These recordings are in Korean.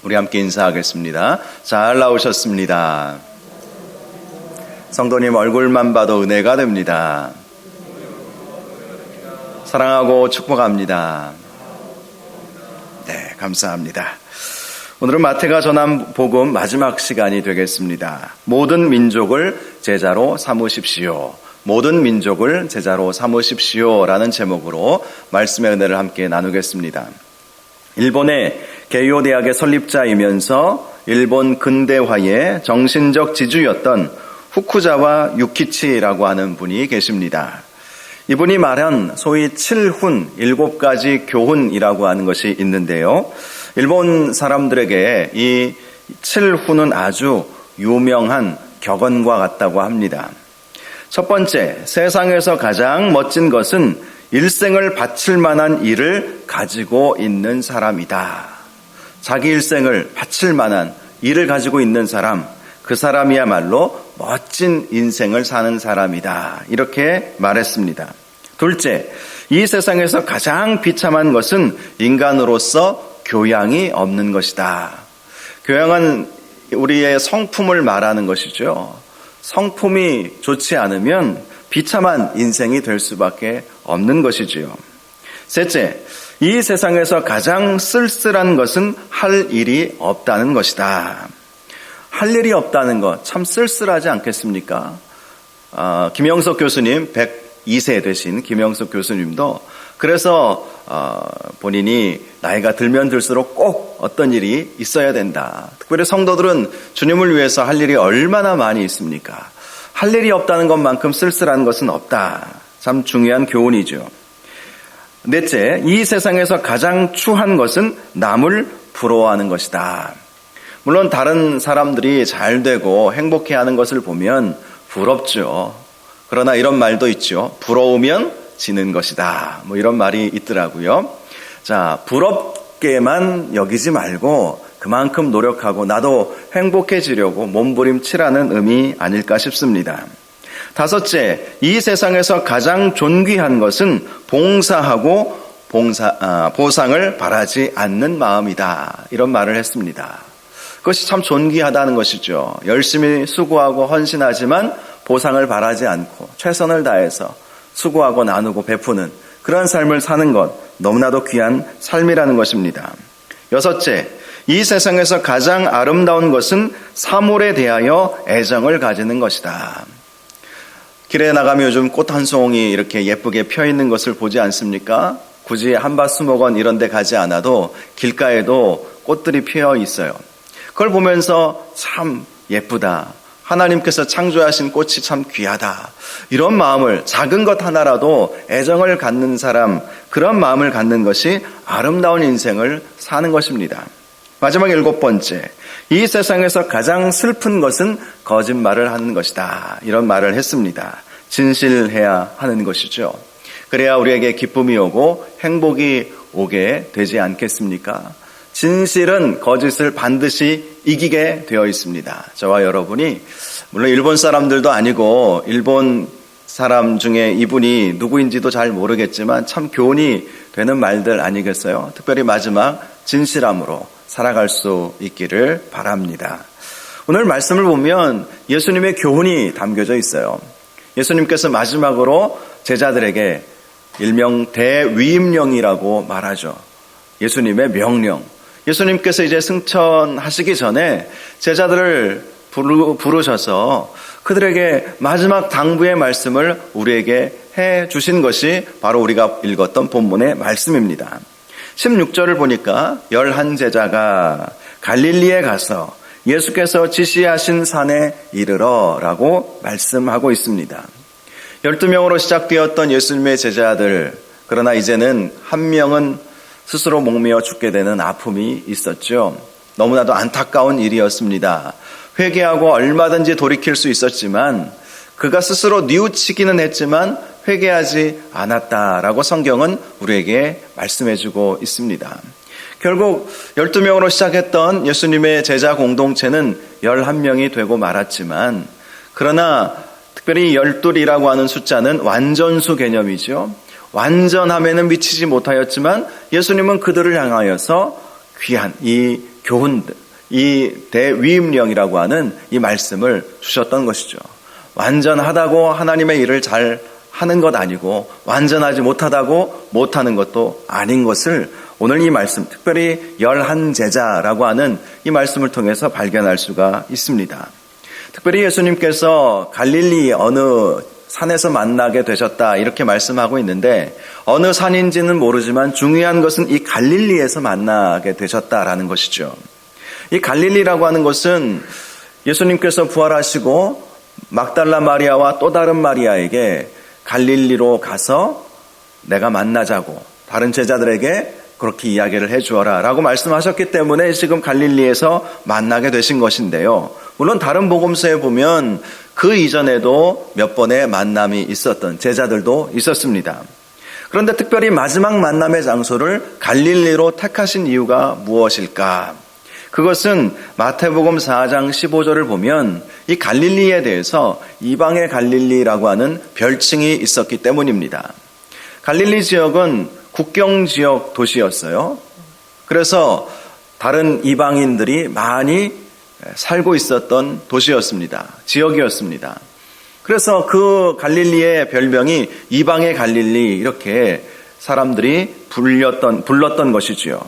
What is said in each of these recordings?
우리 함께 인사하겠습니다. 잘 나오셨습니다. 성도님 얼굴만 봐도 은혜가 됩니다. 사랑하고 축복합니다. 네, 감사합니다. 오늘은 마태가 전한 복음 마지막 시간이 되겠습니다. 모든 민족을 제자로 삼으십시오. 모든 민족을 제자로 삼으십시오라는 제목으로 말씀의 은혜를 함께 나누겠습니다. 일본의 게이오 대학의 설립자이면서 일본 근대화의 정신적 지주였던 후쿠자와 유키치라고 하는 분이 계십니다. 이분이 말한 소위 7훈, 7가지 교훈이라고 하는 것이 있는데요. 일본 사람들에게 이 7훈은 아주 유명한 격언과 같다고 합니다. 첫 번째, 세상에서 가장 멋진 것은 일생을 바칠 만한 일을 가지고 있는 사람이다. 자기 일생을 바칠 만한 일을 가지고 있는 사람, 그 사람이야말로 멋진 인생을 사는 사람이다. 이렇게 말했습니다. 둘째, 이 세상에서 가장 비참한 것은 인간으로서 교양이 없는 것이다. 교양은 우리의 성품을 말하는 것이죠. 성품이 좋지 않으면 비참한 인생이 될 수밖에 없는 것이지요. 셋째, 이 세상에서 가장 쓸쓸한 것은 할 일이 없다는 것이다. 할 일이 없다는 것 참 쓸쓸하지 않겠습니까? 김영석 교수님, 102세 되신 김영석 교수님도 그래서 본인이 나이가 들면 들수록 꼭 어떤 일이 있어야 된다. 특별히 성도들은 주님을 위해서 할 일이 얼마나 많이 있습니까? 할 일이 없다는 것만큼 쓸쓸한 것은 없다. 참 중요한 교훈이죠. 넷째, 이 세상에서 가장 추한 것은 남을 부러워하는 것이다. 물론 다른 사람들이 잘 되고 행복해하는 것을 보면 부럽죠. 그러나 이런 말도 있죠. 부러우면 지는 것이다. 이런 말이 있더라고요. 자, 부럽게만 여기지 말고 그만큼 노력하고 나도 행복해지려고 몸부림치라는 의미 아닐까 싶습니다. 다섯째, 이 세상에서 가장 존귀한 것은 봉사하고 보상을 바라지 않는 마음이다. 이런 말을 했습니다. 그것이 참 존귀하다는 것이죠. 열심히 수고하고 헌신하지만 보상을 바라지 않고 최선을 다해서 수고하고 나누고 베푸는 그런 삶을 사는 것, 너무나도 귀한 삶이라는 것입니다. 여섯째, 이 세상에서 가장 아름다운 것은 사물에 대하여 애정을 가지는 것이다. 길에 나가면 요즘 꽃 한 송이 이렇게 예쁘게 펴 있는 것을 보지 않습니까? 굳이 한밭수목원 이런 데 가지 않아도 길가에도 꽃들이 피어 있어요. 그걸 보면서 참 예쁘다. 하나님께서 창조하신 꽃이 참 귀하다. 이런 마음을, 작은 것 하나라도 애정을 갖는 사람, 그런 마음을 갖는 것이 아름다운 인생을 사는 것입니다. 마지막 7번째, 이 세상에서 가장 슬픈 것은 거짓말을 하는 것이다. 이런 말을 했습니다. 진실해야 하는 것이죠. 그래야 우리에게 기쁨이 오고 행복이 오게 되지 않겠습니까? 진실은 거짓을 반드시 이기게 되어 있습니다. 저와 여러분이 물론 일본 사람들도 아니고 일본 사람 중에 이분이 누구인지도 잘 모르겠지만 참 교훈이 되는 말들 아니겠어요? 특별히 마지막 진실함으로 살아갈 수 있기를 바랍니다. 오늘 말씀을 보면 예수님의 교훈이 담겨져 있어요. 예수님께서 마지막으로 제자들에게 일명 대위임령이라고 말하죠. 예수님의 명령. 예수님께서 이제 승천하시기 전에 제자들을 부르셔서 그들에게 마지막 당부의 말씀을 우리에게 해 주신 것이 바로 우리가 읽었던 본문의 말씀입니다. 16절을 보니까 11제자가 갈릴리에 가서 예수께서 지시하신 산에 이르러라고 말씀하고 있습니다. 12명으로 시작되었던 예수님의 제자들, 그러나 이제는 한 명은 스스로 목매어 죽게 되는 아픔이 있었죠. 너무나도 안타까운 일이었습니다. 회개하고 얼마든지 돌이킬 수 있었지만 그가 스스로 뉘우치기는 했지만 회개하지 않았다라고 성경은 우리에게 말씀해주고 있습니다. 결국 12명으로 시작했던 예수님의 제자 공동체는 11명이 되고 말았지만 그러나 특별히 12이라고 하는 숫자는 완전수 개념이죠. 완전함에는 미치지 못하였지만 예수님은 그들을 향하여서 귀한 이 교훈, 이 대위임령이라고 하는 이 말씀을 주셨던 것이죠. 완전하다고 하나님의 일을 잘 하는 것 아니고 완전하지 못하다고 못하는 것도 아닌 것을 오늘 이 말씀, 특별히 11제자라고 하는 이 말씀을 통해서 발견할 수가 있습니다. 특별히 예수님께서 갈릴리 어느 산에서 만나게 되셨다 이렇게 말씀하고 있는데 어느 산인지는 모르지만 중요한 것은 이 갈릴리에서 만나게 되셨다라는 것이죠. 이 갈릴리라고 하는 것은 예수님께서 부활하시고 막달라 마리아와 또 다른 마리아에게 갈릴리로 가서 내가 만나자고 다른 제자들에게 그렇게 이야기를 해주어라 라고 말씀하셨기 때문에 지금 갈릴리에서 만나게 되신 것인데요. 물론 다른 복음서에 보면 그 이전에도 몇 번의 만남이 있었던 제자들도 있었습니다. 그런데 특별히 마지막 만남의 장소를 갈릴리로 택하신 이유가 무엇일까? 그것은 마태복음 4장 15절을 보면 이 갈릴리에 대해서 이방의 갈릴리라고 하는 별칭이 있었기 때문입니다. 갈릴리 지역은 국경 지역 도시였어요. 그래서 다른 이방인들이 많이 살고 있었던 도시였습니다. 지역이었습니다. 그래서 그 갈릴리의 별명이 이방의 갈릴리 이렇게 사람들이 불렀던 것이지요.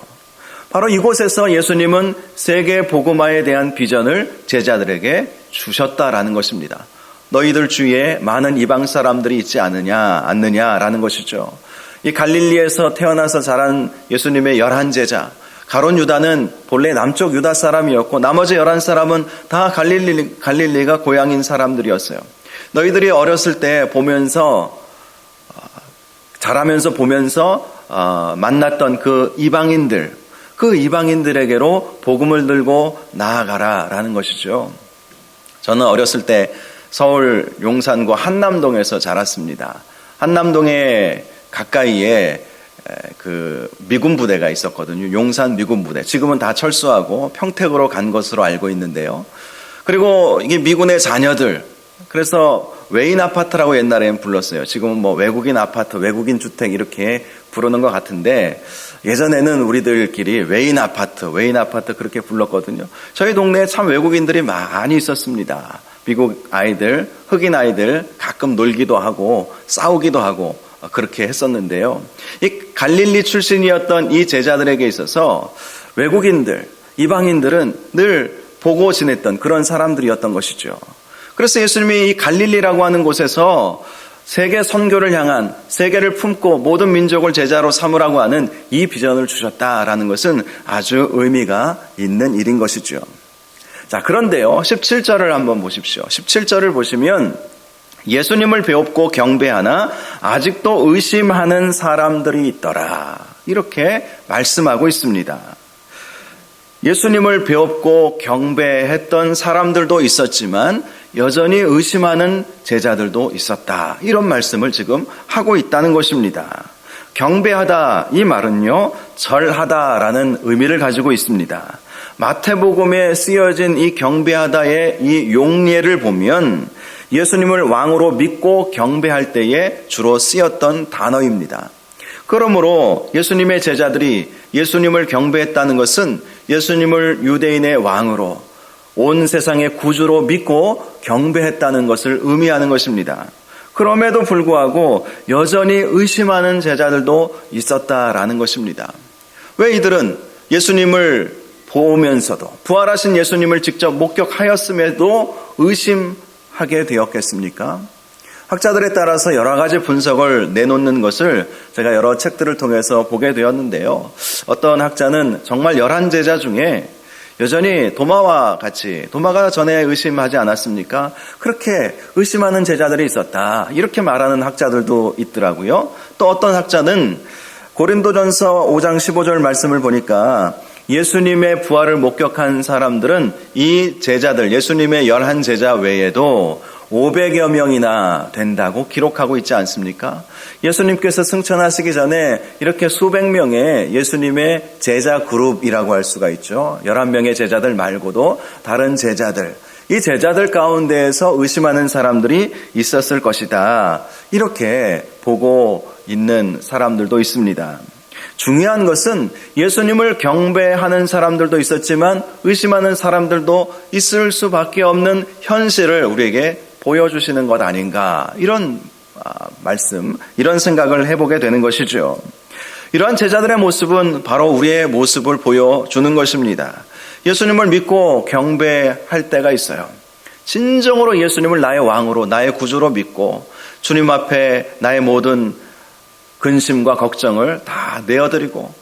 바로 이곳에서 예수님은 세계 복음화에 대한 비전을 제자들에게 주셨다라는 것입니다. 너희들 주위에 많은 이방 사람들이 있지 않느냐라는 것이죠. 이 갈릴리에서 태어나서 자란 예수님의 11제자, 가룟 유다는 본래 남쪽 유다 사람이었고 나머지 11사람은 다 갈릴리가 고향인 사람들이었어요. 너희들이 어렸을 때 보면서 자라면서 보면서 만났던 그 이방인들에게로 복음을 들고 나아가라라는 것이죠. 저는 어렸을 때 서울 용산구 한남동에서 자랐습니다. 한남동에 가까이에 그 미군 부대가 있었거든요. 용산 미군 부대. 지금은 다 철수하고 평택으로 간 것으로 알고 있는데요. 그리고 이게 미군의 자녀들. 그래서 외인 아파트라고 옛날에는 불렀어요. 지금은 뭐 외국인 아파트, 외국인 주택 이렇게 부르는 것 같은데 예전에는 우리들끼리 외인 아파트 그렇게 불렀거든요. 저희 동네에 참 외국인들이 많이 있었습니다. 미국 아이들, 흑인 아이들 가끔 놀기도 하고 싸우기도 하고 그렇게 했었는데요. 이 갈릴리 출신이었던 이 제자들에게 있어서 외국인들, 이방인들은 늘 보고 지냈던 그런 사람들이었던 것이죠. 그래서 예수님이 이 갈릴리라고 하는 곳에서 세계 선교를 향한 세계를 품고 모든 민족을 제자로 삼으라고 하는 이 비전을 주셨다라는 것은 아주 의미가 있는 일인 것이죠. 자, 그런데요. 17절을 한번 보십시오. 17절을 보시면 예수님을 배웁고 경배하나 아직도 의심하는 사람들이 있더라. 이렇게 말씀하고 있습니다. 예수님을 배웁고 경배했던 사람들도 있었지만 여전히 의심하는 제자들도 있었다. 이런 말씀을 지금 하고 있다는 것입니다. 경배하다 이 말은요, 절하다라는 의미를 가지고 있습니다. 마태복음에 쓰여진 이 경배하다의 이 용례를 보면 예수님을 왕으로 믿고 경배할 때에 주로 쓰였던 단어입니다. 그러므로 예수님의 제자들이 예수님을 경배했다는 것은 예수님을 유대인의 왕으로 온 세상의 구주로 믿고 경배했다는 것을 의미하는 것입니다. 그럼에도 불구하고 여전히 의심하는 제자들도 있었다라는 것입니다. 왜 이들은 예수님을 보면서도 부활하신 예수님을 직접 목격하였음에도 의심하게 되었겠습니까? 학자들에 따라서 여러 가지 분석을 내놓는 것을 제가 여러 책들을 통해서 보게 되었는데요. 어떤 학자는 정말 11제자 중에 여전히 도마가 전에 의심하지 않았습니까? 그렇게 의심하는 제자들이 있었다. 이렇게 말하는 학자들도 있더라고요. 또 어떤 학자는 고린도전서 5장 15절 말씀을 보니까 예수님의 부활을 목격한 사람들은 이 제자들, 예수님의 11제자 외에도 500여 명이나 된다고 기록하고 있지 않습니까? 예수님께서 승천하시기 전에 이렇게 수백 명의 예수님의 제자 그룹이라고 할 수가 있죠. 11명의 제자들 말고도 다른 제자들, 이 제자들 가운데에서 의심하는 사람들이 있었을 것이다. 이렇게 보고 있는 사람들도 있습니다. 중요한 것은 예수님을 경배하는 사람들도 있었지만 의심하는 사람들도 있을 수밖에 없는 현실을 우리에게 보여주시는 것 아닌가, 이런 말씀, 이런 생각을 해보게 되는 것이죠. 이러한 제자들의 모습은 바로 우리의 모습을 보여주는 것입니다. 예수님을 믿고 경배할 때가 있어요. 진정으로 예수님을 나의 왕으로, 나의 구주로 믿고 주님 앞에 나의 모든 근심과 걱정을 다 내어드리고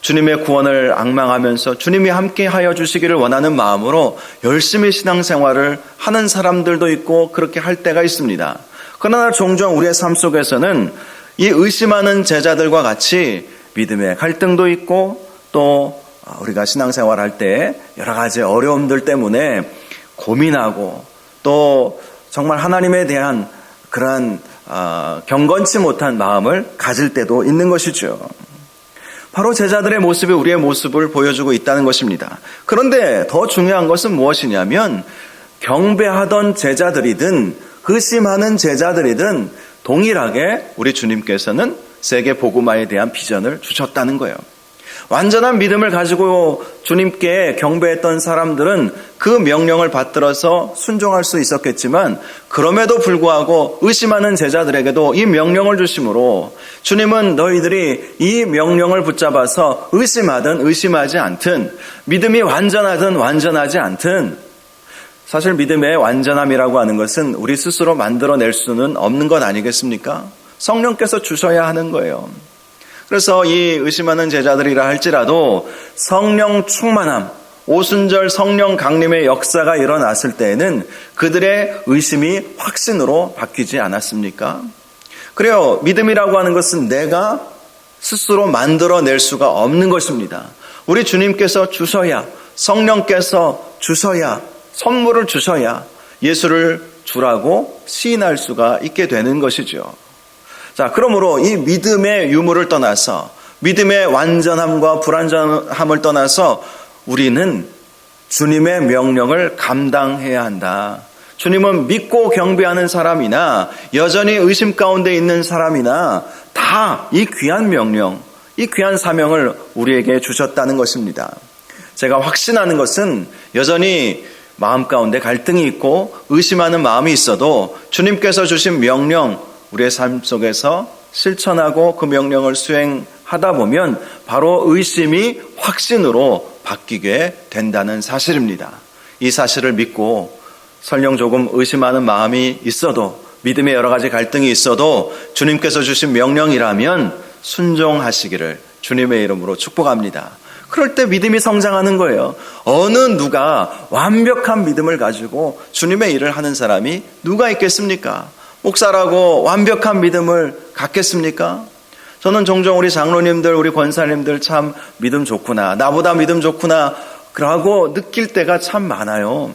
주님의 구원을 앙망하면서 주님이 함께하여 주시기를 원하는 마음으로 열심히 신앙생활을 하는 사람들도 있고 그렇게 할 때가 있습니다. 그러나 종종 우리의 삶 속에서는 이 의심하는 제자들과 같이 믿음의 갈등도 있고 또 우리가 신앙생활할 때 여러 가지 어려움들 때문에 고민하고 또 정말 하나님에 대한 그러한 경건치 못한 마음을 가질 때도 있는 것이죠. 바로 제자들의 모습이 우리의 모습을 보여주고 있다는 것입니다. 그런데 더 중요한 것은 무엇이냐면 경배하던 제자들이든 의심하는 제자들이든 동일하게 우리 주님께서는 세계 복음화에 대한 비전을 주셨다는 거예요. 완전한 믿음을 가지고 주님께 경배했던 사람들은 그 명령을 받들어서 순종할 수 있었겠지만 그럼에도 불구하고 의심하는 제자들에게도 이 명령을 주심으로 주님은 너희들이 이 명령을 붙잡아서 의심하든 의심하지 않든 믿음이 완전하든 완전하지 않든, 사실 믿음의 완전함이라고 하는 것은 우리 스스로 만들어낼 수는 없는 것 아니겠습니까? 성령께서 주셔야 하는 거예요. 그래서 이 의심하는 제자들이라 할지라도 성령 충만함, 오순절 성령 강림의 역사가 일어났을 때에는 그들의 의심이 확신으로 바뀌지 않았습니까? 그래요. 믿음이라고 하는 것은 내가 스스로 만들어낼 수가 없는 것입니다. 우리 주님께서 주셔야, 성령께서 주셔야, 선물을 주셔야 예수를 주라고 시인할 수가 있게 되는 것이죠. 자, 그러므로 이 믿음의 유무를 떠나서, 믿음의 완전함과 불완전함을 떠나서 우리는 주님의 명령을 감당해야 한다. 주님은 믿고 경배하는 사람이나 여전히 의심 가운데 있는 사람이나 다 이 귀한 명령, 이 귀한 사명을 우리에게 주셨다는 것입니다. 제가 확신하는 것은 여전히 마음 가운데 갈등이 있고 의심하는 마음이 있어도 주님께서 주신 명령, 우리의 삶 속에서 실천하고 그 명령을 수행하다 보면 바로 의심이 확신으로 바뀌게 된다는 사실입니다. 이 사실을 믿고 설령 조금 의심하는 마음이 있어도, 믿음의 여러 가지 갈등이 있어도 주님께서 주신 명령이라면 순종하시기를 주님의 이름으로 축복합니다. 그럴 때 믿음이 성장하는 거예요. 어느 누가 완벽한 믿음을 가지고 주님의 일을 하는 사람이 누가 있겠습니까? 목사라고 완벽한 믿음을 갖겠습니까? 저는 종종 우리 장로님들, 우리 권사님들 참 믿음 좋구나, 나보다 믿음 좋구나 라고 느낄 때가 참 많아요.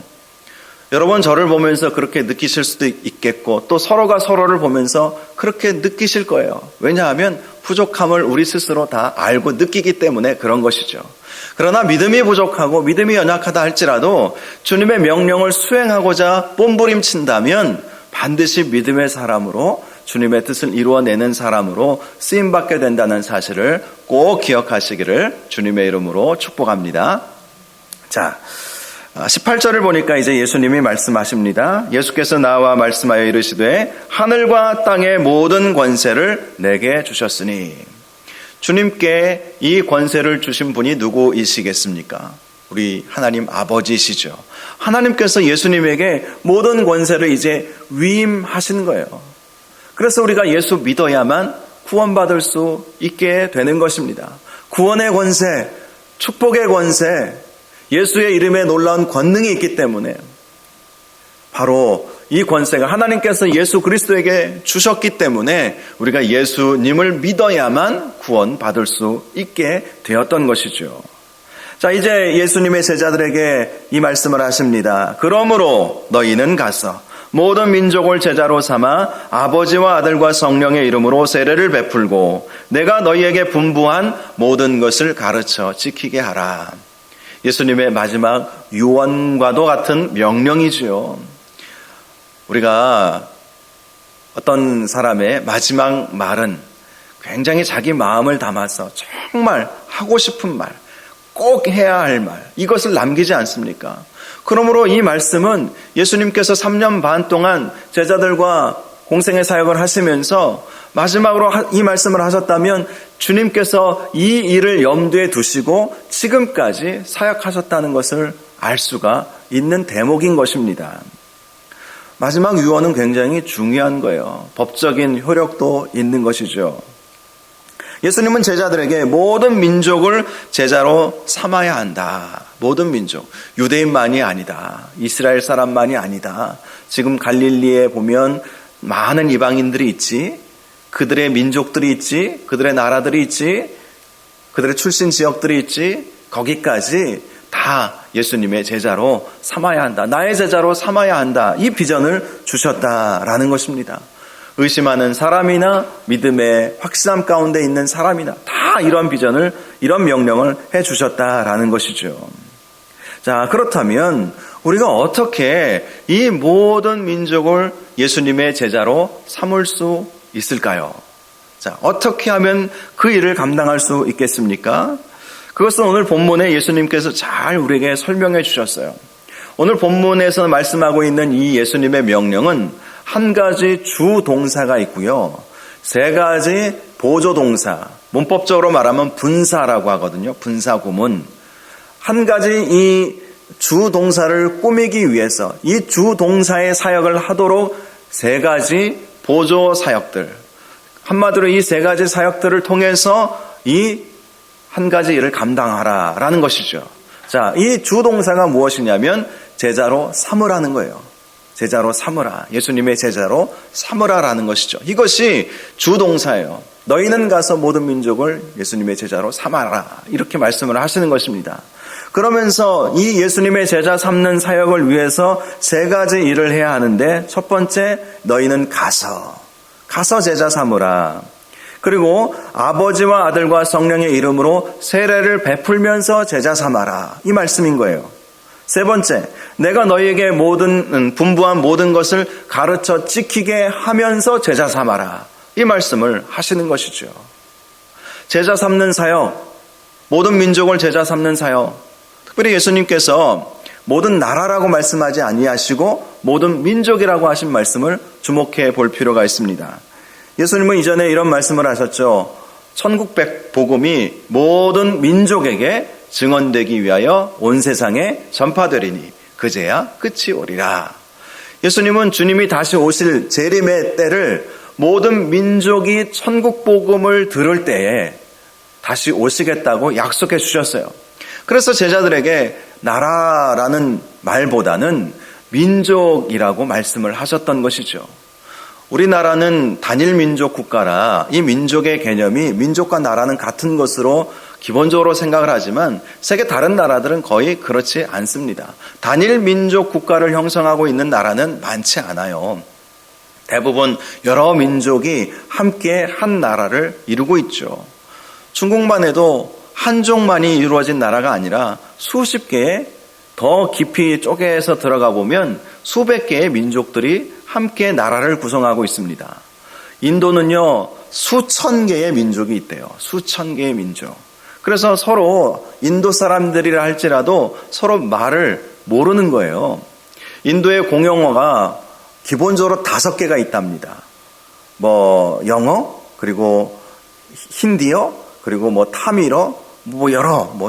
여러분 저를 보면서 그렇게 느끼실 수도 있겠고 또 서로가 서로를 보면서 그렇게 느끼실 거예요. 왜냐하면 부족함을 우리 스스로 다 알고 느끼기 때문에 그런 것이죠. 그러나 믿음이 부족하고 믿음이 연약하다 할지라도 주님의 명령을 수행하고자 몸부림친다면 반드시 믿음의 사람으로 주님의 뜻을 이루어내는 사람으로 쓰임받게 된다는 사실을 꼭 기억하시기를 주님의 이름으로 축복합니다. 자, 18절을 보니까 이제 예수님이 말씀하십니다. 예수께서 나와 말씀하여 이르시되 하늘과 땅의 모든 권세를 내게 주셨으니. 주님께 이 권세를 주신 분이 누구이시겠습니까? 우리 하나님 아버지시죠. 하나님께서 예수님에게 모든 권세를 이제 위임하신 거예요. 그래서 우리가 예수 믿어야만 구원받을 수 있게 되는 것입니다. 구원의 권세, 축복의 권세, 예수의 이름에 놀라운 권능이 있기 때문에 바로 이 권세가 하나님께서 예수 그리스도에게 주셨기 때문에 우리가 예수님을 믿어야만 구원받을 수 있게 되었던 것이죠. 자, 이제 예수님의 제자들에게 이 말씀을 하십니다. 그러므로 너희는 가서 모든 민족을 제자로 삼아 아버지와 아들과 성령의 이름으로 세례를 베풀고 내가 너희에게 분부한 모든 것을 가르쳐 지키게 하라. 예수님의 마지막 유언과도 같은 명령이지요. 우리가 어떤 사람의 마지막 말은 굉장히 자기 마음을 담아서 정말 하고 싶은 말, 꼭 해야 할 말, 이것을 남기지 않습니까? 그러므로 이 말씀은 예수님께서 3년 반 동안 제자들과 공생의 사역을 하시면서 마지막으로 이 말씀을 하셨다면 주님께서 이 일을 염두에 두시고 지금까지 사역하셨다는 것을 알 수가 있는 대목인 것입니다. 마지막 유언은 굉장히 중요한 거예요. 법적인 효력도 있는 것이죠. 예수님은 제자들에게 모든 민족을 제자로 삼아야 한다. 모든 민족. 유대인만이 아니다. 이스라엘 사람만이 아니다. 지금 갈릴리에 보면 많은 이방인들이 있지. 그들의 민족들이 있지. 그들의 나라들이 있지. 그들의 출신 지역들이 있지. 거기까지 다 예수님의 제자로 삼아야 한다. 나의 제자로 삼아야 한다. 이 비전을 주셨다라는 것입니다. 의심하는 사람이나 믿음의 확실함 가운데 있는 사람이나 다 이런 비전을, 이런 명령을 해주셨다라는 것이죠. 자, 그렇다면 우리가 어떻게 이 모든 민족을 예수님의 제자로 삼을 수 있을까요? 자, 어떻게 하면 그 일을 감당할 수 있겠습니까? 그것은 오늘 본문에 예수님께서 잘 우리에게 설명해 주셨어요. 오늘 본문에서 말씀하고 있는 이 예수님의 명령은 한 가지 주 동사가 있고요. 세 가지 보조 동사, 문법적으로 말하면 분사라고 하거든요. 분사 구문. 한 가지 이 주 동사를 꾸미기 위해서 이 주 동사의 사역을 하도록 세 가지 보조 사역들, 한마디로 이 세 가지 사역들을 통해서 이 한 가지 일을 감당하라라는 것이죠. 자, 이 주 동사가 무엇이냐면 제자로 삼으라는 거예요. 제자로 삼으라. 예수님의 제자로 삼으라라는 것이죠. 이것이 주동사예요. 너희는 가서 모든 민족을 예수님의 제자로 삼아라. 이렇게 말씀을 하시는 것입니다. 그러면서 이 예수님의 제자 삼는 사역을 위해서 세 가지 일을 해야 하는데 첫 번째, 너희는 가서 제자 삼으라. 그리고 아버지와 아들과 성령의 이름으로 세례를 베풀면서 제자 삼아라. 이 말씀인 거예요. 세 번째, 내가 너희에게 분부한 모든 것을 가르쳐 지키게 하면서 제자 삼아라. 이 말씀을 하시는 것이죠. 제자 삼는 사역, 모든 민족을 제자 삼는 사역. 특별히 예수님께서 모든 나라라고 말씀하지 아니하시고 모든 민족이라고 하신 말씀을 주목해 볼 필요가 있습니다. 예수님은 이전에 이런 말씀을 하셨죠. 천국 복음이 모든 민족에게 증언되기 위하여 온 세상에 전파되리니 그제야 끝이 오리라. 예수님은 주님이 다시 오실 재림의 때를 모든 민족이 천국 복음을 들을 때에 다시 오시겠다고 약속해 주셨어요. 그래서 제자들에게 나라라는 말보다는 민족이라고 말씀을 하셨던 것이죠. 우리나라는 단일 민족 국가라 이 민족의 개념이 민족과 나라는 같은 것으로 기본적으로 생각을 하지만 세계 다른 나라들은 거의 그렇지 않습니다. 단일 민족 국가를 형성하고 있는 나라는 많지 않아요. 대부분 여러 민족이 함께 한 나라를 이루고 있죠. 중국만 해도 한족만이 이루어진 나라가 아니라 수십 개의 더 깊이 쪼개서 들어가 보면 수백 개의 민족들이 함께 나라를 구성하고 있습니다. 인도는요, 수천 개의 민족이 있대요. 수천 개의 민족. 그래서 서로 인도 사람들이라 할지라도 서로 말을 모르는 거예요. 인도의 공용어가 기본적으로 5개가 있답니다. 영어, 그리고 힌디어, 그리고 타밀어,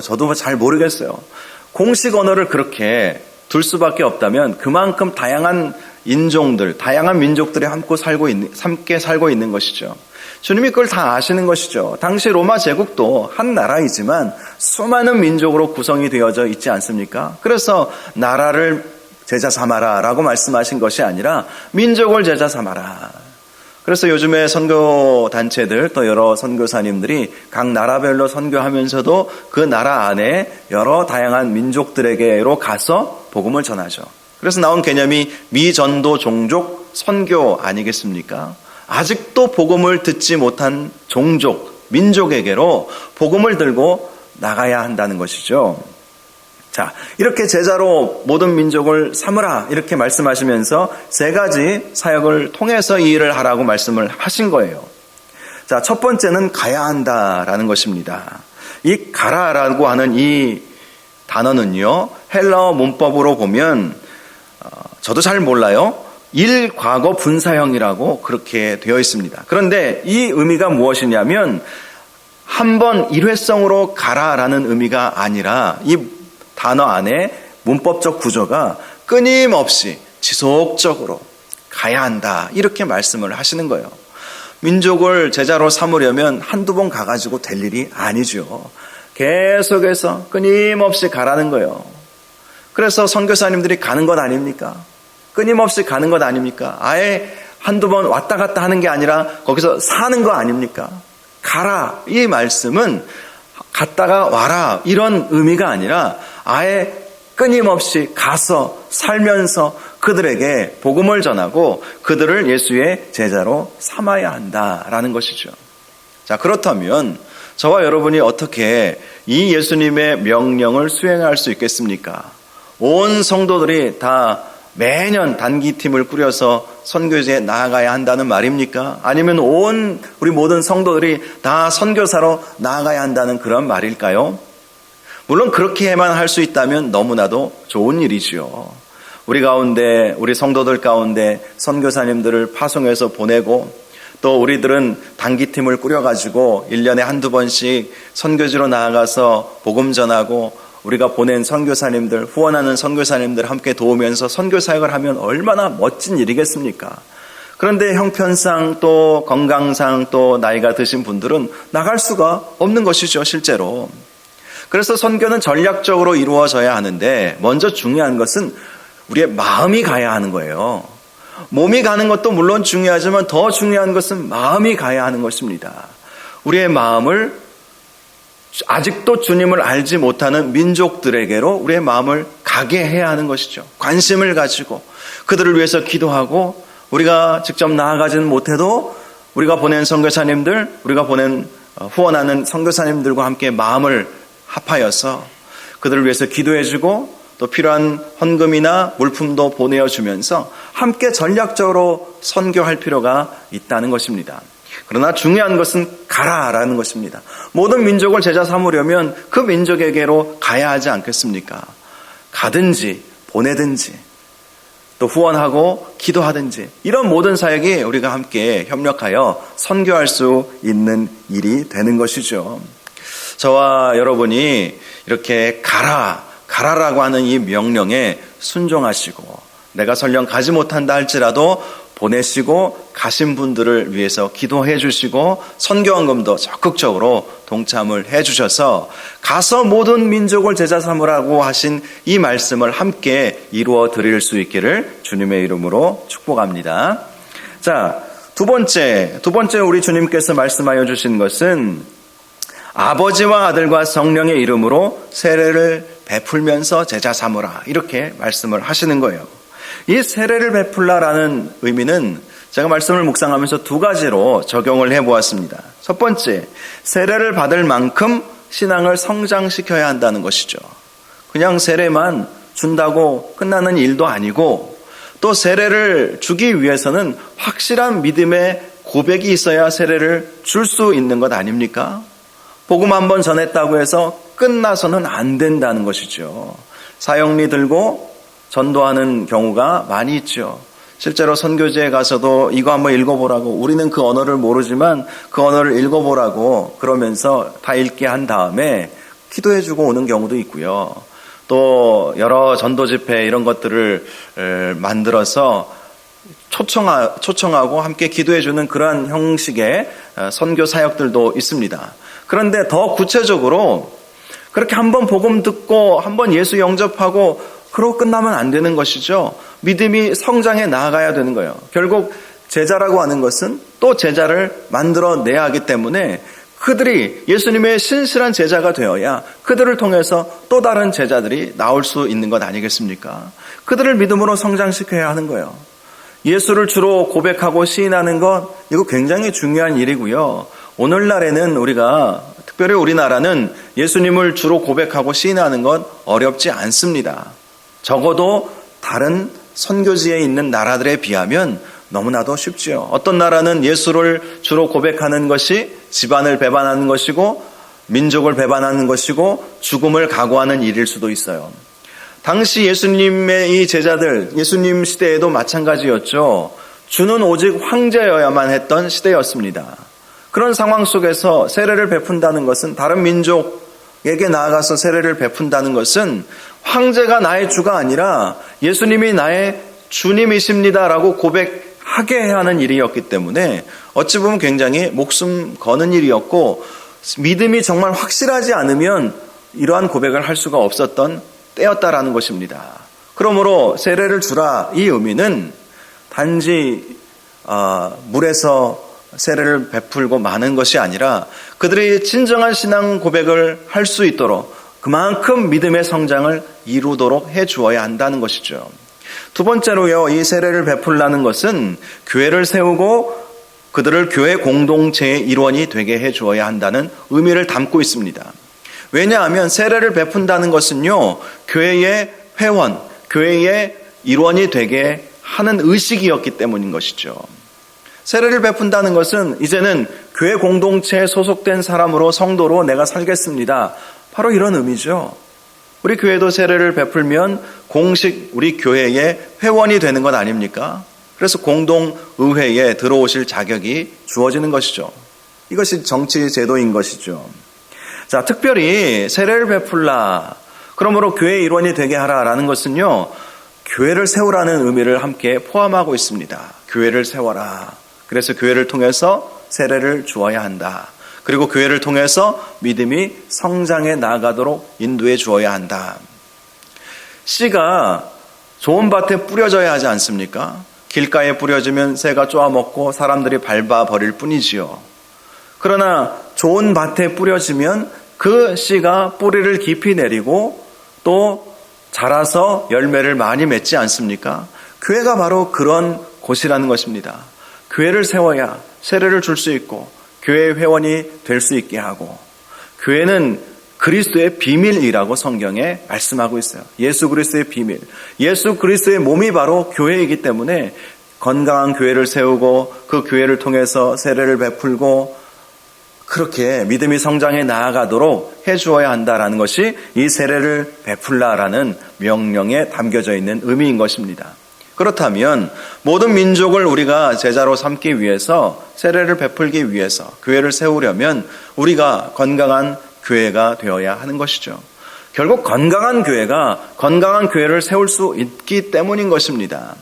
저도 잘 모르겠어요. 공식 언어를 그렇게 둘 수밖에 없다면 그만큼 다양한 인종들, 다양한 민족들이 함께 살고 있는 것이죠. 주님이 그걸 다 아시는 것이죠. 당시 로마 제국도 한 나라이지만 수많은 민족으로 구성이 되어져 있지 않습니까? 그래서 나라를 제자 삼아라라고 말씀하신 것이 아니라 민족을 제자 삼아라. 그래서 요즘에 선교단체들 또 여러 선교사님들이 각 나라별로 선교하면서도 그 나라 안에 여러 다양한 민족들에게로 가서 복음을 전하죠. 그래서 나온 개념이 미전도 종족 선교 아니겠습니까? 아직도 복음을 듣지 못한 종족, 민족에게로 복음을 들고 나가야 한다는 것이죠. 자, 이렇게 제자로 모든 민족을 삼으라 이렇게 말씀하시면서 세 가지 사역을 통해서 이 일을 하라고 말씀을 하신 거예요. 자, 첫 번째는 가야 한다라는 것입니다. 이 가라라고 하는 이 단어는요, 헬라어 문법으로 보면 저도 잘 몰라요. 일과거 분사형이라고 그렇게 되어 있습니다. 그런데 이 의미가 무엇이냐면 한 번 일회성으로 가라라는 의미가 아니라 이 단어 안에 문법적 구조가 끊임없이 지속적으로 가야 한다, 이렇게 말씀을 하시는 거예요. 민족을 제자로 삼으려면 한두 번 가가지고 될 일이 아니죠. 계속해서 끊임없이 가라는 거예요. 그래서 선교사님들이 가는 것 아닙니까? 끊임없이 가는 것 아닙니까? 아예 한두 번 왔다 갔다 하는 게 아니라 거기서 사는 거 아닙니까? 가라, 이 말씀은 갔다가 와라 이런 의미가 아니라 아예 끊임없이 가서 살면서 그들에게 복음을 전하고 그들을 예수의 제자로 삼아야 한다라는 것이죠. 자, 그렇다면 저와 여러분이 어떻게 이 예수님의 명령을 수행할 수 있겠습니까? 온 성도들이 다 매년 단기팀을 꾸려서 선교지에 나아가야 한다는 말입니까? 아니면 우리 모든 성도들이 다 선교사로 나아가야 한다는 그런 말일까요? 물론 그렇게만 할 수 있다면 너무나도 좋은 일이지요. 우리 성도들 가운데 선교사님들을 파송해서 보내고 또 우리들은 단기팀을 꾸려가지고 1년에 한두 번씩 선교지로 나아가서 복음 전하고 우리가 보낸 선교사님들, 후원하는 선교사님들 함께 도우면서 선교사역을 하면 얼마나 멋진 일이겠습니까? 그런데 형편상 또 건강상 또 나이가 드신 분들은 나갈 수가 없는 것이죠, 실제로. 그래서 선교는 전략적으로 이루어져야 하는데 먼저 중요한 것은 우리의 마음이 가야 하는 거예요. 몸이 가는 것도 물론 중요하지만 더 중요한 것은 마음이 가야 하는 것입니다. 우리의 마음을 아직도 주님을 알지 못하는 민족들에게로 우리의 마음을 가게 해야 하는 것이죠. 관심을 가지고 그들을 위해서 기도하고 우리가 직접 나아가지는 못해도 우리가 보낸 선교사님들, 우리가 보낸 후원하는 선교사님들과 함께 마음을 합하여서 그들을 위해서 기도해주고 또 필요한 헌금이나 물품도 보내어주면서 함께 전략적으로 선교할 필요가 있다는 것입니다. 그러나 중요한 것은 가라라는 것입니다. 모든 민족을 제자 삼으려면 그 민족에게로 가야 하지 않겠습니까? 가든지 보내든지 또 후원하고 기도하든지 이런 모든 사역이 우리가 함께 협력하여 선교할 수 있는 일이 되는 것이죠. 저와 여러분이 이렇게 가라라고 하는 이 명령에 순종하시고 내가 설령 가지 못한다 할지라도 보내시고 가신 분들을 위해서 기도해 주시고 선교헌금도 적극적으로 동참을 해 주셔서 가서 모든 민족을 제자 삼으라고 하신 이 말씀을 함께 이루어 드릴 수 있기를 주님의 이름으로 축복합니다. 자, 두 번째 우리 주님께서 말씀하여 주신 것은 아버지와 아들과 성령의 이름으로 세례를 베풀면서 제자 삼으라, 이렇게 말씀을 하시는 거예요. 이 세례를 베풀라라는 의미는 제가 말씀을 묵상하면서 두 가지로 적용을 해보았습니다. 첫 번째, 세례를 받을 만큼 신앙을 성장시켜야 한다는 것이죠. 그냥 세례만 준다고 끝나는 일도 아니고 또 세례를 주기 위해서는 확실한 믿음의 고백이 있어야 세례를 줄 수 있는 것 아닙니까? 복음 한번 전했다고 해서 끝나서는 안 된다는 것이죠. 사형리 들고 전도하는 경우가 많이 있죠. 실제로 선교지에 가서도 이거 한번 읽어보라고, 우리는 그 언어를 모르지만 그 언어를 읽어보라고 그러면서 다 읽게 한 다음에 기도해주고 오는 경우도 있고요. 또 여러 전도 집회 이런 것들을 만들어서 초청하고 함께 기도해주는 그러한 형식의 선교 사역들도 있습니다. 그런데 더 구체적으로 그렇게 한번 복음 듣고 한번 예수 영접하고 그러고 끝나면 안 되는 것이죠. 믿음이 성장해 나아가야 되는 거예요. 결국 제자라고 하는 것은 또 제자를 만들어내야 하기 때문에 그들이 예수님의 신실한 제자가 되어야 그들을 통해서 또 다른 제자들이 나올 수 있는 것 아니겠습니까? 그들을 믿음으로 성장시켜야 하는 거예요. 예수를 주로 고백하고 시인하는 것, 이거 굉장히 중요한 일이고요. 오늘날에는 특별히 우리나라는 예수님을 주로 고백하고 시인하는 것 어렵지 않습니다. 적어도 다른 선교지에 있는 나라들에 비하면 너무나도 쉽지요. 어떤 나라는 예수를 주로 고백하는 것이 집안을 배반하는 것이고 민족을 배반하는 것이고 죽음을 각오하는 일일 수도 있어요. 당시 예수님의 이 제자들, 예수님 시대에도 마찬가지였죠. 주는 오직 황제여야만 했던 시대였습니다. 그런 상황 속에서 세례를 베푼다는 것은, 다른 민족에게 나아가서 세례를 베푼다는 것은 황제가 나의 주가 아니라 예수님이 나의 주님이십니다라고 고백하게 하는 일이었기 때문에 어찌 보면 굉장히 목숨 거는 일이었고, 믿음이 정말 확실하지 않으면 이러한 고백을 할 수가 없었던 때였다라는 것입니다. 그러므로 세례를 주라, 이 의미는 단지 물에서 세례를 베풀고 마는 것이 아니라 그들이 진정한 신앙 고백을 할 수 있도록 그만큼 믿음의 성장을 이루도록 해주어야 한다는 것이죠. 두 번째로요, 이 세례를 베풀라는 것은 교회를 세우고 그들을 교회 공동체의 일원이 되게 해주어야 한다는 의미를 담고 있습니다. 왜냐하면 세례를 베푼다는 것은요, 교회의 회원, 교회의 일원이 되게 하는 의식이었기 때문인 것이죠. 세례를 베푼다는 것은 이제는 교회 공동체에 소속된 사람으로, 성도로 내가 살겠습니다. 바로 이런 의미죠. 우리 교회도 세례를 베풀면 공식 우리 교회의 회원이 되는 것 아닙니까? 그래서 공동의회에 들어오실 자격이 주어지는 것이죠. 이것이 정치 제도인 것이죠. 자, 특별히 세례를 베풀라, 그러므로 교회 일원이 되게 하라라는 것은요, 교회를 세우라는 의미를 함께 포함하고 있습니다. 교회를 세워라. 그래서 교회를 통해서 세례를 주어야 한다. 그리고 교회를 통해서 믿음이 성장해 나아가도록 인도해 주어야 한다. 씨가 좋은 밭에 뿌려져야 하지 않습니까? 길가에 뿌려지면 새가 쪼아먹고 사람들이 밟아버릴 뿐이지요. 그러나 좋은 밭에 뿌려지면 그 씨가 뿌리를 깊이 내리고 또 자라서 열매를 많이 맺지 않습니까? 교회가 바로 그런 곳이라는 것입니다. 교회를 세워야 세례를 줄 수 있고 교회의 회원이 될 수 있게 하고, 교회는 그리스도의 비밀이라고 성경에 말씀하고 있어요. 예수 그리스도의 비밀, 예수 그리스도의 몸이 바로 교회이기 때문에 건강한 교회를 세우고 그 교회를 통해서 세례를 베풀고 그렇게 믿음이 성장해 나아가도록 해주어야 한다라는 것이 이 세례를 베풀라라는 명령에 담겨져 있는 의미인 것입니다. 그렇다면 모든 민족을 우리가 제자로 삼기 위해서, 세례를 베풀기 위해서, 교회를 세우려면 우리가 건강한 교회가 되어야 하는 것이죠. 결국 건강한 교회가 건강한 교회를 세울 수 있기 때문인 것입니다.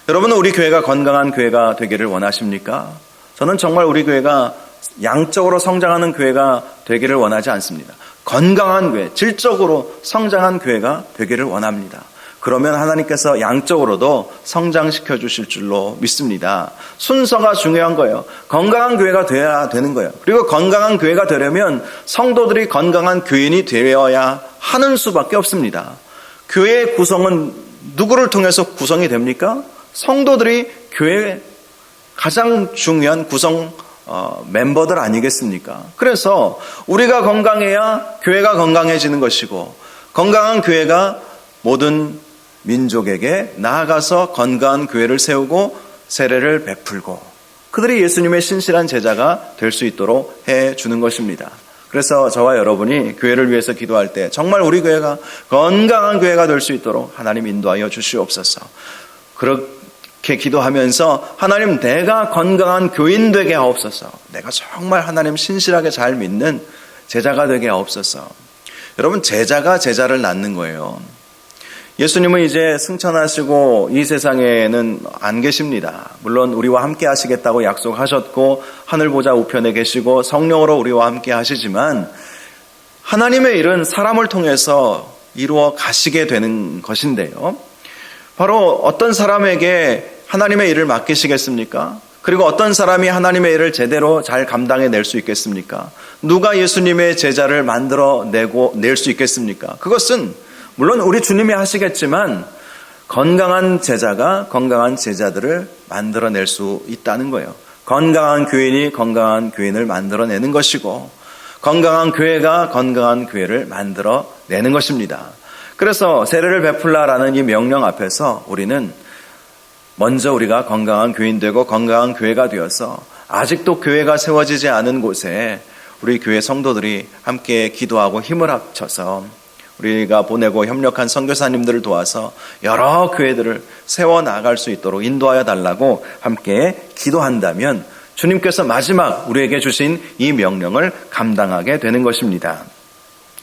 여러분은 우리 교회가 건강한 교회가 되기를 원하십니까? 저는 정말 우리 교회가 양적으로 성장하는 교회가 되기를 원하지 않습니다. 건강한 교회, 질적으로 성장한 교회가 되기를 원합니다. 그러면 하나님께서 양적으로도 성장시켜 주실 줄로 믿습니다. 순서가 중요한 거예요. 건강한 교회가 되어야 되는 거예요. 그리고 건강한 교회가 되려면 성도들이 건강한 교인이 되어야 하는 수밖에 없습니다. 교회의 구성은 누구를 통해서 구성이 됩니까? 성도들이 교회의 가장 중요한 구성 멤버들 아니겠습니까? 그래서 우리가 건강해야 교회가 건강해지는 것이고, 건강한 교회가 모든 민족에게 나아가서 건강한 교회를 세우고 세례를 베풀고 그들이 예수님의 신실한 제자가 될 수 있도록 해주는 것입니다. 그래서 저와 여러분이 교회를 위해서 기도할 때 정말 우리 교회가 건강한 교회가 될 수 있도록 하나님 인도하여 주시옵소서. 그렇게 기도하면서 하나님, 내가 건강한 교인 되게 하옵소서. 내가 정말 하나님 신실하게 잘 믿는 제자가 되게 하옵소서. 여러분, 제자가 제자를 낳는 거예요. 예수님은 이제 승천하시고 이 세상에는 안 계십니다. 물론 우리와 함께 하시겠다고 약속하셨고 하늘 보좌 우편에 계시고 성령으로 우리와 함께 하시지만, 하나님의 일은 사람을 통해서 이루어 가시게 되는 것인데요. 바로 어떤 사람에게 하나님의 일을 맡기시겠습니까? 그리고 어떤 사람이 하나님의 일을 제대로 잘 감당해낼 수 있겠습니까? 누가 예수님의 제자를 낼 수 있겠습니까? 그것은 물론 우리 주님이 하시겠지만 건강한 제자가 건강한 제자들을 만들어낼 수 있다는 거예요. 건강한 교인이 건강한 교인을 만들어내는 것이고, 건강한 교회가 건강한 교회를 만들어내는 것입니다. 그래서 세례를 베풀라라는 이 명령 앞에서 우리는 먼저 우리가 건강한 교인 되고 건강한 교회가 되어서 아직도 교회가 세워지지 않은 곳에 우리 교회 성도들이 함께 기도하고 힘을 합쳐서 우리가 보내고 협력한 선교사님들을 도와서 여러 교회들을 세워나갈 수 있도록 인도하여 달라고 함께 기도한다면 주님께서 마지막 우리에게 주신 이 명령을 감당하게 되는 것입니다.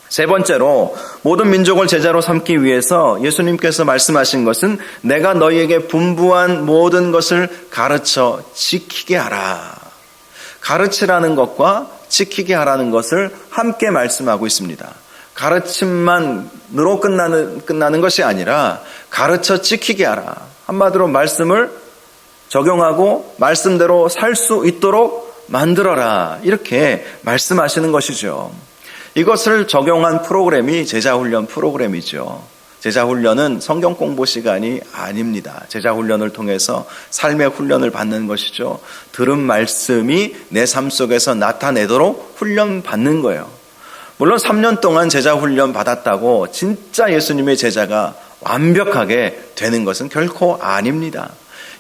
세 번째로 모든 민족을 제자로 삼기 위해서 예수님께서 말씀하신 것은 내가 너희에게 분부한 모든 것을 가르쳐 지키게 하라. 가르치라는 것과 지키게 하라는 것을 함께 말씀하고 있습니다. 가르침만으로 끝나는 것이 아니라 가르쳐 지키게 하라. 한마디로 말씀을 적용하고 말씀대로 살 수 있도록 만들어라. 이렇게 말씀하시는 것이죠. 이것을 적용한 프로그램이 제자훈련 프로그램이죠. 제자훈련은 성경 공부 시간이 아닙니다. 제자훈련을 통해서 삶의 훈련을 받는 것이죠. 들은 말씀이 내 삶 속에서 나타내도록 훈련받는 거예요. 물론 3년 동안 제자훈련 받았다고 진짜 예수님의 제자가 완벽하게 되는 것은 결코 아닙니다.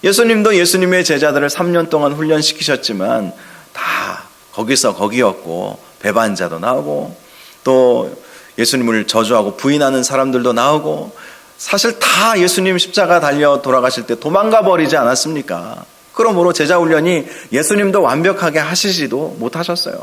예수님도 예수님의 제자들을 3년 동안 훈련시키셨지만 다 거기서 거기였고 배반자도 나오고 또 예수님을 저주하고 부인하는 사람들도 나오고 사실 다 예수님 십자가 달려 돌아가실 때 도망가 버리지 않았습니까? 그러므로 제자훈련이 예수님도 완벽하게 하시지도 못하셨어요.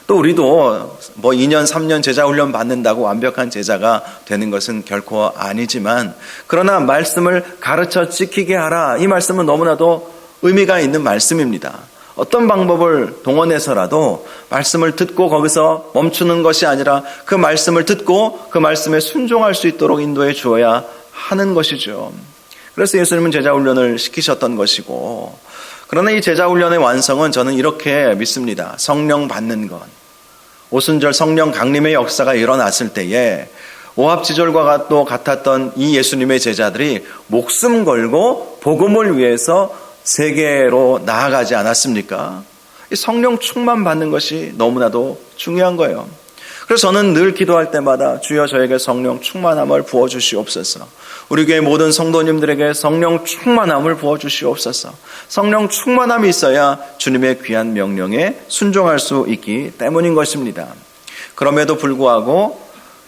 또 우리도 2년 3년 제자훈련 받는다고 완벽한 제자가 되는 것은 결코 아니지만 그러나 말씀을 가르쳐 지키게 하라. 이 말씀은 너무나도 의미가 있는 말씀입니다. 어떤 방법을 동원해서라도 말씀을 듣고 거기서 멈추는 것이 아니라 그 말씀을 듣고 그 말씀에 순종할 수 있도록 인도해 주어야 하는 것이죠. 그래서 예수님은 제자훈련을 시키셨던 것이고 그러나 이 제자훈련의 완성은 저는 이렇게 믿습니다. 성령 받는 것. 오순절 성령 강림의 역사가 일어났을 때에 오합지졸과 또 같았던 이 예수님의 제자들이 목숨 걸고 복음을 위해서 세계로 나아가지 않았습니까? 이 성령 충만 받는 것이 너무나도 중요한 거예요. 그래서 저는 늘 기도할 때마다 주여 저에게 성령 충만함을 부어주시옵소서. 우리 교회 모든 성도님들에게 성령 충만함을 부어주시옵소서. 성령 충만함이 있어야 주님의 귀한 명령에 순종할 수 있기 때문인 것입니다. 그럼에도 불구하고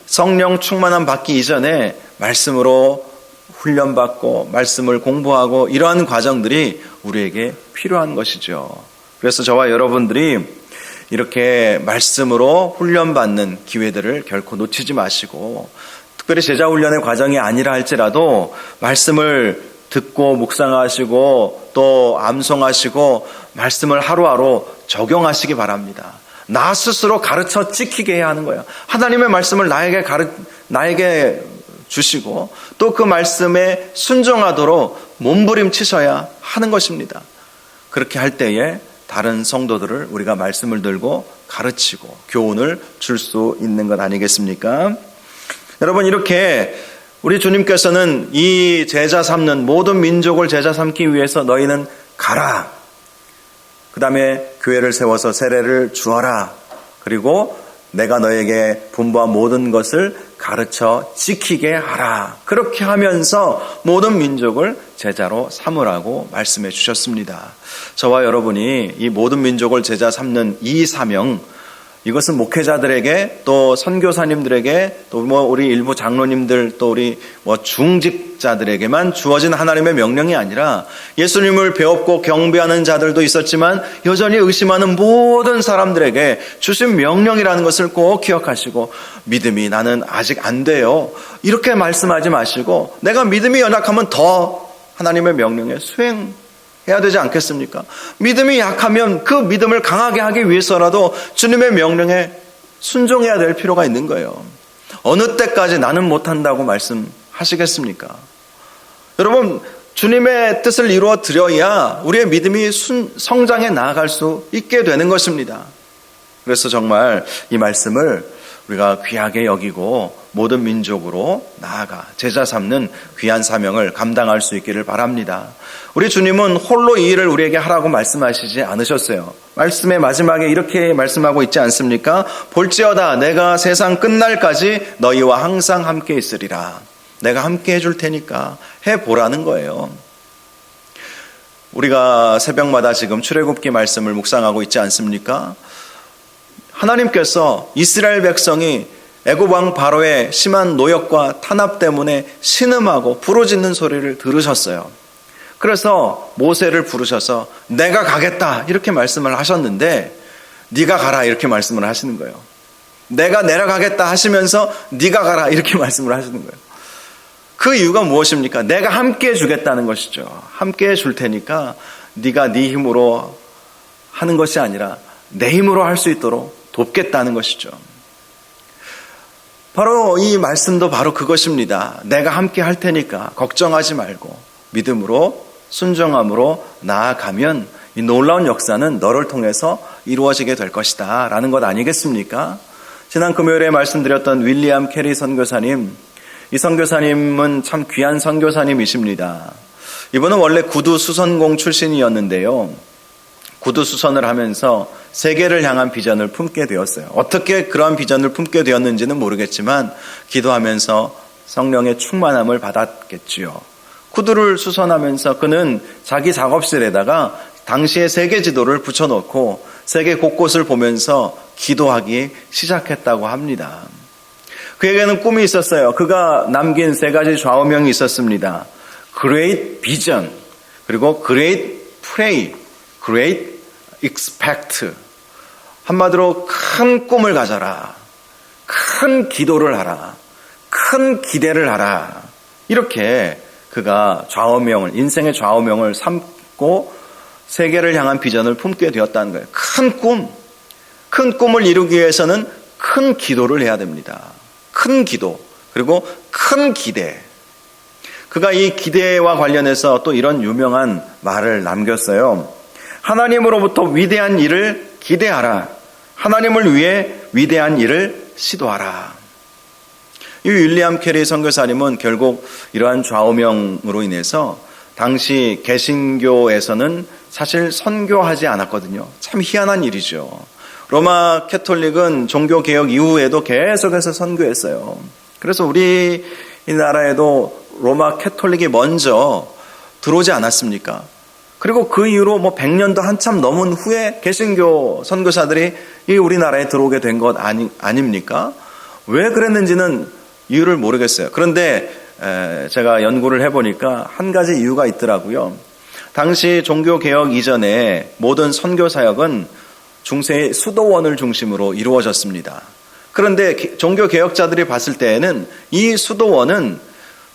성령 충만함 받기 이전에 말씀으로 훈련받고 말씀을 공부하고 이러한 과정들이 우리에게 필요한 것이죠. 그래서 저와 여러분들이 이렇게 말씀으로 훈련받는 기회들을 결코 놓치지 마시고 특별히 제자훈련의 과정이 아니라 할지라도 말씀을 듣고 묵상하시고 또 암송하시고 말씀을 하루하루 적용하시기 바랍니다. 나 스스로 가르쳐 지키게 해야 하는 거예요. 하나님의 말씀을 나에게 주시고 또 그 말씀에 순종하도록 몸부림치셔야 하는 것입니다. 그렇게 할 때에 다른 성도들을 우리가 말씀을 들고 가르치고 교훈을 줄 수 있는 것 아니겠습니까? 여러분 이렇게 우리 주님께서는 이 제자 삼는 모든 민족을 제자 삼기 위해서 너희는 가라. 그 다음에 교회를 세워서 세례를 주어라. 그리고 내가 너에게 분부한 모든 것을 가르쳐 지키게 하라. 그렇게 하면서 모든 민족을 제자로 삼으라고 말씀해 주셨습니다. 저와 여러분이 이 모든 민족을 제자 삼는 이 사명, 이것은 목회자들에게 또 선교사님들에게 또 우리 일부 장로님들 또 우리 중직자들에게만 주어진 하나님의 명령이 아니라 예수님을 배웠고 경배하는 자들도 있었지만 여전히 의심하는 모든 사람들에게 주신 명령이라는 것을 꼭 기억하시고 믿음이 나는 아직 안 돼요. 이렇게 말씀하지 마시고 내가 믿음이 연약하면 더 하나님의 명령에 수행해야 되지 않겠습니까? 믿음이 약하면 그 믿음을 강하게 하기 위해서라도 주님의 명령에 순종해야 될 필요가 있는 거예요. 어느 때까지 나는 못한다고 말씀하시겠습니까? 여러분 주님의 뜻을 이루어 드려야 우리의 믿음이 성장해 나아갈 수 있게 되는 것입니다. 그래서 정말 이 말씀을 우리가 귀하게 여기고 모든 민족으로 나아가 제자 삼는 귀한 사명을 감당할 수 있기를 바랍니다. 우리 주님은 홀로 이 일을 우리에게 하라고 말씀하시지 않으셨어요. 말씀의 마지막에 이렇게 말씀하고 있지 않습니까? 볼지어다 내가 세상 끝날까지 너희와 항상 함께 있으리라. 내가 함께 해줄 테니까 해보라는 거예요. 우리가 새벽마다 지금 출애굽기 말씀을 묵상하고 있지 않습니까? 하나님께서 이스라엘 백성이 애굽 왕 바로의 심한 노역과 탄압 때문에 신음하고 부르짖는 소리를 들으셨어요. 그래서 모세를 부르셔서 내가 가겠다 이렇게 말씀을 하셨는데 네가 가라 이렇게 말씀을 하시는 거예요. 내가 내려가겠다 하시면서 네가 가라 이렇게 말씀을 하시는 거예요. 그 이유가 무엇입니까? 내가 함께 해주겠다는 것이죠. 함께 해줄 테니까 네가 네 힘으로 하는 것이 아니라 내 힘으로 할 수 있도록 돕겠다는 것이죠. 바로 이 말씀도 바로 그것입니다. 내가 함께 할 테니까 걱정하지 말고 믿음으로 순종함으로 나아가면 이 놀라운 역사는 너를 통해서 이루어지게 될 것이다 라는 것 아니겠습니까? 지난 금요일에 말씀드렸던 윌리엄 캐리 선교사님, 이 선교사님은 참 귀한 선교사님이십니다. 이분은 원래 구두 수선공 출신이었는데요. 구두 수선을 하면서 세계를 향한 비전을 품게 되었어요. 어떻게 그러한 비전을 품게 되었는지는 모르겠지만 기도하면서 성령의 충만함을 받았겠지요. 구두를 수선하면서 그는 자기 작업실에다가 당시의 세계 지도를 붙여놓고 세계 곳곳을 보면서 기도하기 시작했다고 합니다. 그에게는 꿈이 있었어요. 그가 남긴 3가지 좌우명이 있었습니다. Great Vision, 그리고 Great Pray, Great Expect. 한마디로 큰 꿈을 가져라, 큰 기도를 하라, 큰 기대를 하라. 이렇게 그가 좌우명을, 인생의 좌우명을 삼고 세계를 향한 비전을 품게 되었다는 거예요. 큰 꿈을 이루기 위해서는 큰 기도를 해야 됩니다. 큰 기도, 그리고 큰 기대. 그가 이 기대와 관련해서 또 이런 유명한 말을 남겼어요. 하나님으로부터 위대한 일을 기대하라. 하나님을 위해 위대한 일을 시도하라. 이 윌리엄 캐리 선교사님은 결국 이러한 좌우명으로 인해서 당시 개신교에서는 사실 선교하지 않았거든요. 참 희한한 일이죠. 로마 캐톨릭은 종교개혁 이후에도 계속해서 선교했어요. 그래서 우리나라에도 로마 캐톨릭이 먼저 들어오지 않았습니까? 그리고 그 이후로 100년도 한참 넘은 후에 개신교 선교사들이 이 우리나라에 들어오게 된 것 아닙니까? 왜 그랬는지는 이유를 모르겠어요. 그런데 제가 연구를 해보니까 한 가지 이유가 있더라고요. 당시 종교개혁 이전에 모든 선교 사역은 중세의 수도원을 중심으로 이루어졌습니다. 그런데 종교개혁자들이 봤을 때에는 이 수도원은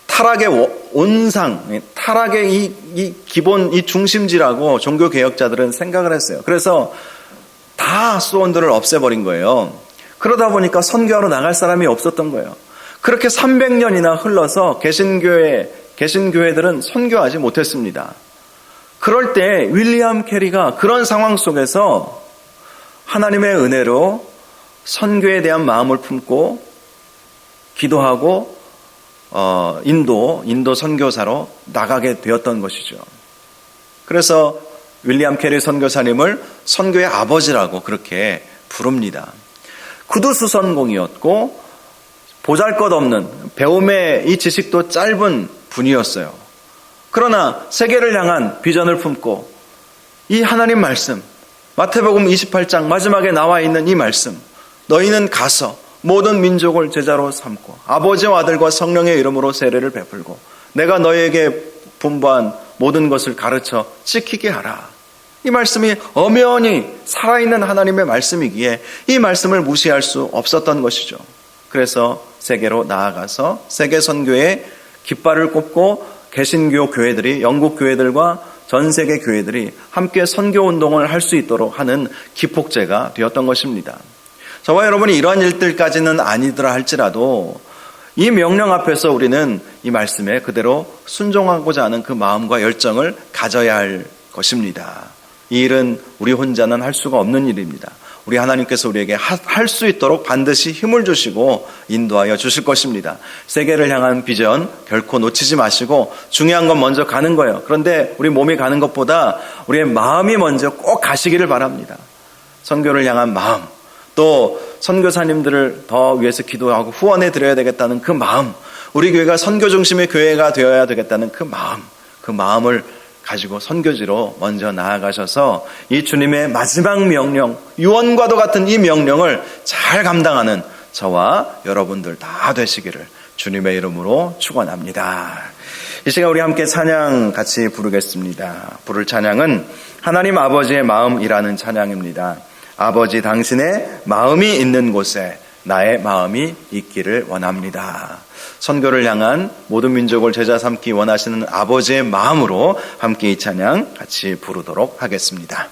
타락의 온상, 타락의 이 기본, 이 중심지라고 종교개혁자들은 생각을 했어요. 그래서 다 수도원들을 없애버린 거예요. 그러다 보니까 선교하러 나갈 사람이 없었던 거예요. 그렇게 300년이나 흘러서 개신교회들은 선교하지 못했습니다. 그럴 때 윌리엄 캐리가 그런 상황 속에서 하나님의 은혜로 선교에 대한 마음을 품고 기도하고 인도 선교사로 나가게 되었던 것이죠. 그래서 윌리엄 캐리 선교사님을 선교의 아버지라고 그렇게 부릅니다. 구두수선공이었고 보잘것없는 배움의 이 지식도 짧은 분이었어요. 그러나 세계를 향한 비전을 품고 이 하나님 말씀, 마태복음 28장 마지막에 나와 있는 이 말씀, 너희는 가서 모든 민족을 제자로 삼고 아버지와 아들과 성령의 이름으로 세례를 베풀고 내가 너희에게 분부한 모든 것을 가르쳐 지키게 하라. 이 말씀이 엄연히 살아있는 하나님의 말씀이기에 이 말씀을 무시할 수 없었던 것이죠. 그래서 세계로 나아가서 세계 선교에 깃발을 꼽고 개신교 교회들이, 영국 교회들과 전 세계 교회들이 함께 선교 운동을 할 수 있도록 하는 기폭제가 되었던 것입니다. 저와 여러분이 이러한 일들까지는 아니더라 할지라도 이 명령 앞에서 우리는 이 말씀에 그대로 순종하고자 하는 그 마음과 열정을 가져야 할 것입니다. 이 일은 우리 혼자는 할 수가 없는 일입니다. 우리 하나님께서 우리에게 할 수 있도록 반드시 힘을 주시고 인도하여 주실 것입니다. 세계를 향한 비전 결코 놓치지 마시고 중요한 건 먼저 가는 거예요. 그런데 우리 몸이 가는 것보다 우리의 마음이 먼저 꼭 가시기를 바랍니다. 선교를 향한 마음, 또 선교사님들을 더 위해서 기도하고 후원해 드려야 되겠다는 그 마음, 우리 교회가 선교 중심의 교회가 되어야 되겠다는 그 마음을 가지고 선교지로 먼저 나아가셔서 이 주님의 마지막 명령, 유언과도 같은 이 명령을 잘 감당하는 저와 여러분들 다 되시기를 주님의 이름으로 축원합니다. 이 시간 우리 함께 찬양 같이 부르겠습니다. 부를 찬양은 하나님 아버지의 마음이라는 찬양입니다. 아버지 당신의 마음이 있는 곳에 나의 마음이 있기를 원합니다. 선교를 향한 모든 민족을 제자 삼기 원하시는 아버지의 마음으로 함께 이 찬양 같이 부르도록 하겠습니다.